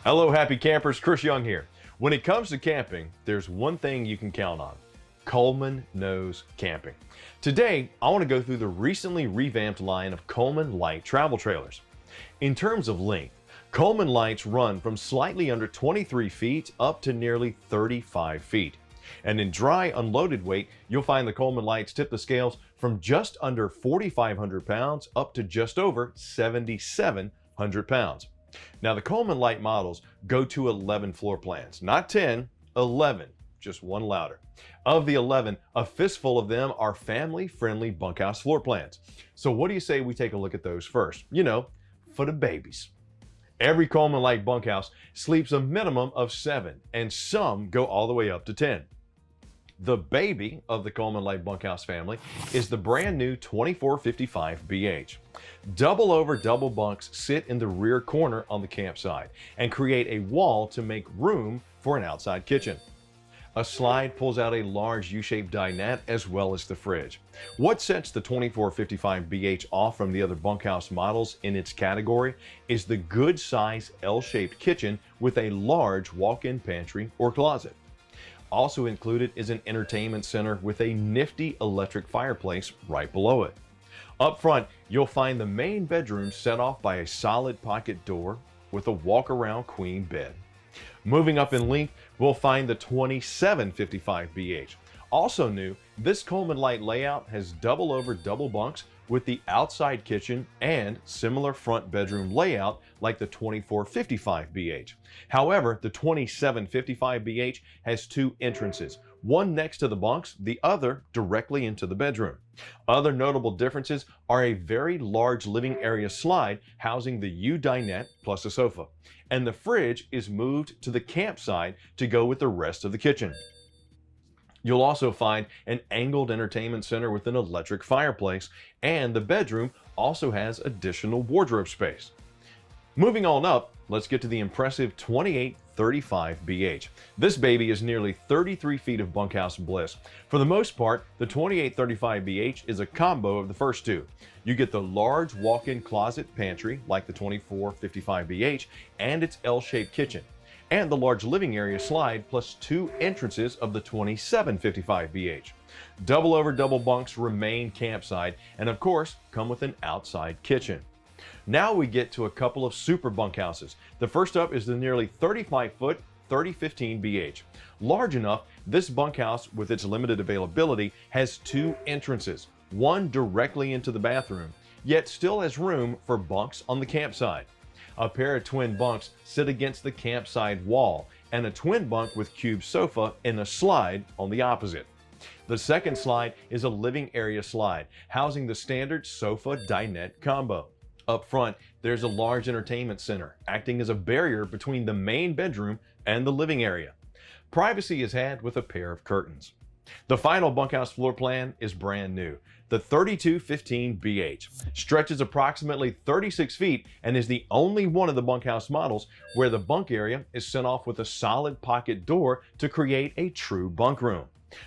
Hello, happy campers. Chris Young here. When it comes to camping, there's one thing you can count on. Coleman knows camping. Today, I want to go through the recently revamped line of Coleman Light travel trailers. In terms of length, Coleman Lights run from slightly under 23 feet up to nearly 35 feet. And in dry unloaded weight, you'll find the Coleman Lights tip the scales from just under 4,500 pounds up to just over 7,700 pounds. Now, the Coleman Light models go to 11 floor plans, not 10, 11, just one louder. Of the 11, a fistful of them are family-friendly bunkhouse floor plans. So what do you say we take a look at those first? You know, for the babies. Every Coleman Light bunkhouse sleeps a minimum of 7, and some go all the way up to 10. The baby of the Coleman Light bunkhouse family is the brand new 2455BH. Double over double bunks sit in the rear corner on the campsite and create a wall to make room for an outside kitchen. A slide pulls out a large U-shaped dinette as well as the fridge. What sets the 2455BH off from the other bunkhouse models in its category is the good size L-shaped kitchen with a large walk-in pantry or closet. Also included is an entertainment center with a nifty electric fireplace right below it. Up front, you'll find the main bedroom set off by a solid pocket door with a walk-around queen bed. Moving up in length, we'll find the 2755BH. Also new, this Coleman Light layout has double over double bunks with the outside kitchen and similar front bedroom layout like the 2455BH. However, the 2755BH has two entrances, one next to the bunks, the other directly into the bedroom. Other notable differences are a very large living area slide housing the U dinette plus a sofa, and the fridge is moved to the campsite to go with the rest of the kitchen. You'll also find an angled entertainment center with an electric fireplace, and the bedroom also has additional wardrobe space. Moving on up, let's get to the impressive 2835BH. This baby is nearly 33 feet of bunkhouse bliss. For the most part, the 2835BH is a combo of the first two. You get the large walk-in closet pantry like the 2455BH and its L-shaped kitchen, and the large living area slide plus two entrances of the 2755BH. Double over double bunks remain campsite and of course come with an outside kitchen. Now we get to a couple of super bunkhouses. The first up is the nearly 35-foot 3015BH. Large enough, this bunkhouse with its limited availability has two entrances, one directly into the bathroom, yet still has room for bunks on the campsite. A pair of twin bunks sit against the campsite wall, and a twin bunk with cube sofa in a slide on the opposite. The second slide is a living area slide, housing the standard sofa dinette combo. Up front, there's a large entertainment center, acting as a barrier between the main bedroom and the living area. Privacy is had with a pair of curtains. The final bunkhouse floor plan is brand new. The 3215BH stretches approximately 36 feet and is the only one of the bunkhouse models where the bunk area is sent off with a solid pocket door to create a true bunk room.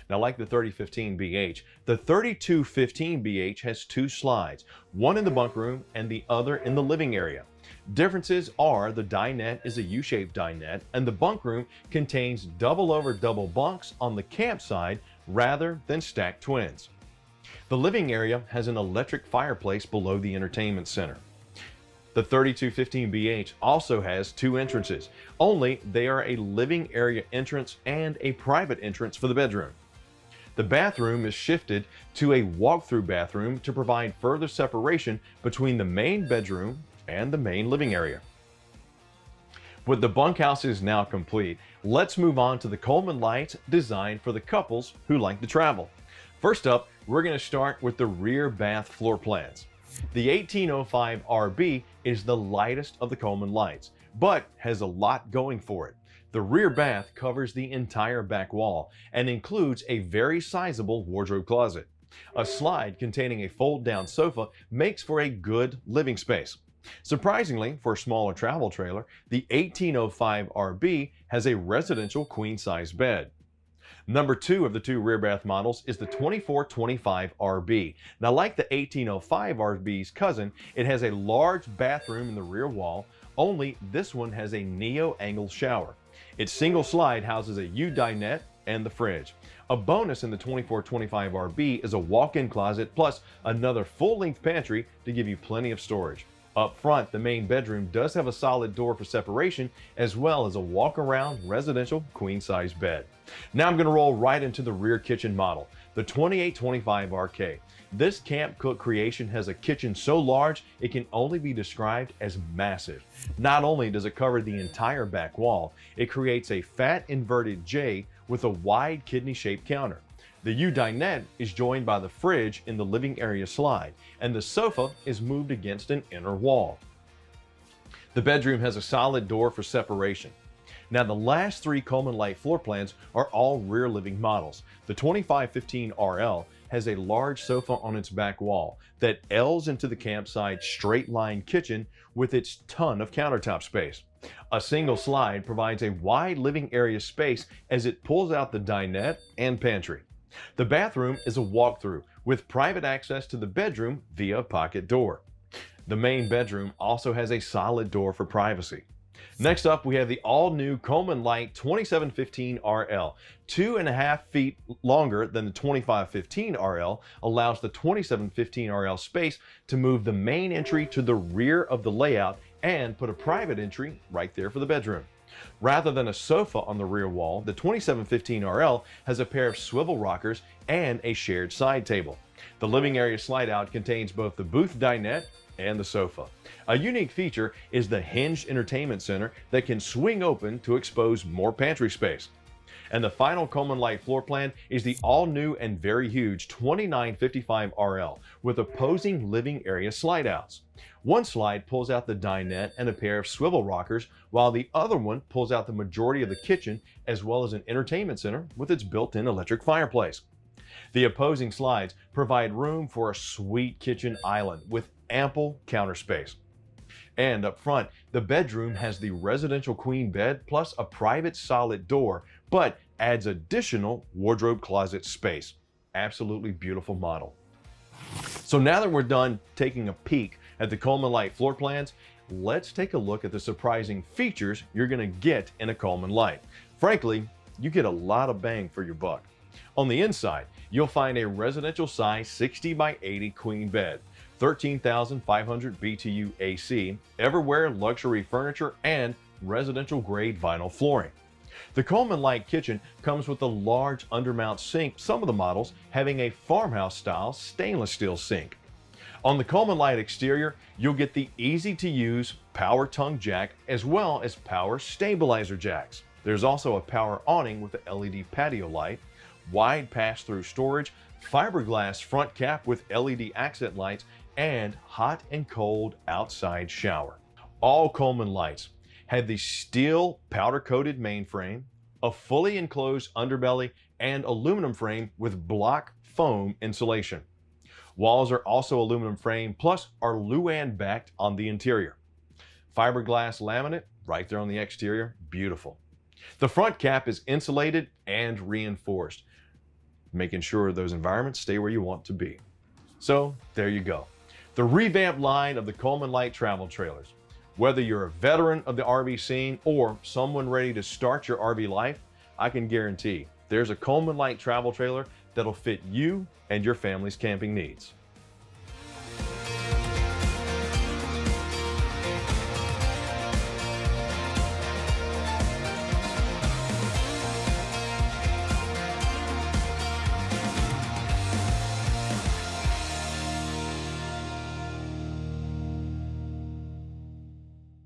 Now, like the 3015BH, the 3215BH has two slides, one in the bunk room and the other in the living area. Differences are the dinette is a U-shaped dinette and the bunk room contains double over double bunks on the campsite rather than stacked twins. The living area has an electric fireplace below the entertainment center. The 3215BH also has two entrances, only they are a living area entrance and a private entrance for the bedroom. The bathroom is shifted to a walk-through bathroom to provide further separation between the main bedroom and the main living area. With the bunkhouses now complete, let's move on to the Coleman Lights designed for the couples who like to travel. First up, we're going to start with the rear bath floor plans. The 1805RB is the lightest of the Coleman Lights, but has a lot going for it. The rear bath covers the entire back wall and includes a very sizable wardrobe closet. A slide containing a fold-down sofa makes for a good living space. Surprisingly, for a smaller travel trailer, the 1805RB has a residential queen-size bed. Number 2 of the two rear bath models is the 2425RB. Now, like the 1805RB's cousin, it has a large bathroom in the rear wall, only this one has a neo-angle shower. Its single slide houses a U dinette and the fridge. A bonus in the 2425RB is a walk-in closet plus another full-length pantry to give you plenty of storage. Up front, the main bedroom does have a solid door for separation, as well as a walk-around residential queen-size bed. Now I'm going to roll right into the rear kitchen model, the 2825RK. This camp cook creation has a kitchen so large it can only be described as massive. Not only does it cover the entire back wall, it creates a fat inverted J with a wide kidney-shaped counter. The U dinette is joined by the fridge in the living area slide, and the sofa is moved against an inner wall. The bedroom has a solid door for separation. Now, the last three Coleman Light floor plans are all rear living models. The 2515RL has a large sofa on its back wall that L's into the campsite straight line kitchen with its ton of countertop space. A single slide provides a wide living area space as it pulls out the dinette and pantry. The bathroom is a walk-through with private access to the bedroom via a pocket door. The main bedroom also has a solid door for privacy. Next up, we have the all-new Coleman Light 2715RL. 2.5 feet longer than the 2515RL, allows the 2715RL space to move the main entry to the rear of the layout and put a private entry right there for the bedroom. Rather than a sofa on the rear wall, the 2715RL has a pair of swivel rockers and a shared side table. The living area slide out contains both the booth dinette and the sofa. A unique feature is the hinged entertainment center that can swing open to expose more pantry space. And the final Coleman Light floor plan is the all-new and very huge 2955RL with opposing living area slide outs. One slide pulls out the dinette and a pair of swivel rockers, while the other one pulls out the majority of the kitchen as well as an entertainment center with its built-in electric fireplace. The opposing slides provide room for a sweet kitchen island with ample counter space. And up front, the bedroom has the residential queen bed plus a private solid door, but adds additional wardrobe closet space. Absolutely beautiful model. So now that we're done taking a peek at the Coleman Light floor plans, let's take a look at the surprising features you're going to get in a Coleman Light. Frankly, you get a lot of bang for your buck. On the inside, you'll find a residential size 60 by 80 queen bed, 13,500 BTU AC, Everywhere luxury furniture, and residential grade vinyl flooring. The Coleman Light kitchen comes with a large undermount sink, some of the models having a farmhouse style stainless steel sink. On the Coleman Light exterior, you'll get the easy to use power tongue jack as well as power stabilizer jacks. There's also a power awning with a LED patio light, wide pass-through storage, fiberglass front cap with LED accent lights, and hot and cold outside shower. All Coleman Lights have the steel powder-coated mainframe, a fully enclosed underbelly, and aluminum frame with block foam insulation. Walls are also aluminum frame plus are Luan backed on the interior. Fiberglass laminate right there on the exterior, beautiful. The front cap is insulated and reinforced, making sure those environments stay where you want to be. So there you go. The revamped line of the Coleman Light travel trailers. Whether you're a veteran of the RV scene or someone ready to start your RV life, I can guarantee there's a Coleman Light travel trailer that'll fit you and your family's camping needs.